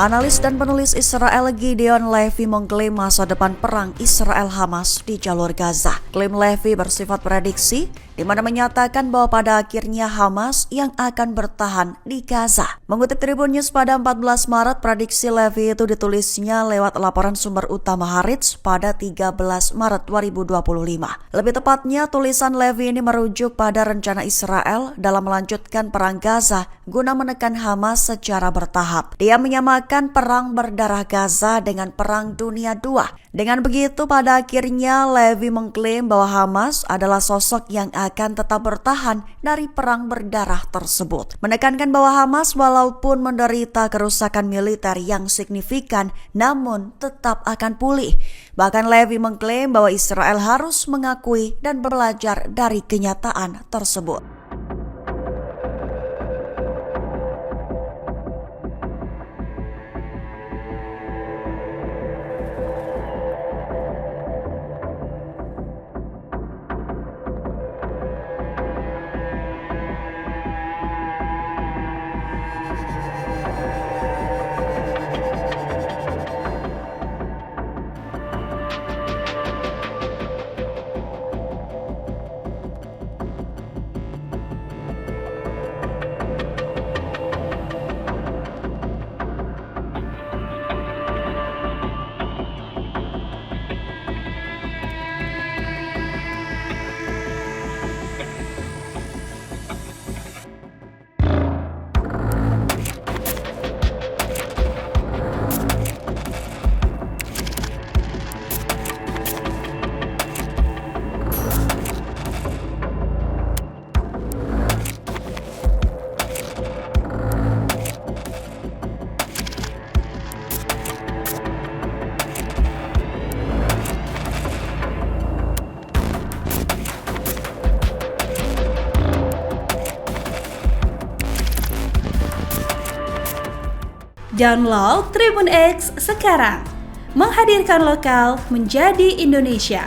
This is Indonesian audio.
Analis dan penulis Israel Gideon Levy mengklaim masa depan perang Israel-Hamas di jalur Gaza. Klaim Levy bersifat prediksi, di mana menyatakan bahwa pada akhirnya Hamas yang akan bertahan di Gaza. Mengutip Tribun News pada 14 Maret, prediksi Levy itu ditulisnya lewat laporan sumber utama Haaretz pada 13 Maret 2025. Lebih tepatnya, tulisan Levy ini merujuk pada rencana Israel dalam melanjutkan perang Gaza guna menekan Hamas secara bertahap. Dia menyamakan perang berdarah Gaza dengan perang dunia II. Dengan begitu, pada akhirnya Levy mengklaim bahwa Hamas adalah sosok yang akan tetap bertahan dari perang berdarah tersebut. Menekankan bahwa Hamas walaupun menderita kerusakan militer yang signifikan, namun tetap akan pulih. Bahkan Levy mengklaim bahwa Israel harus mengakui dan belajar dari kenyataan tersebut. Download Tribun X sekarang, menghadirkan lokal menjadi Indonesia.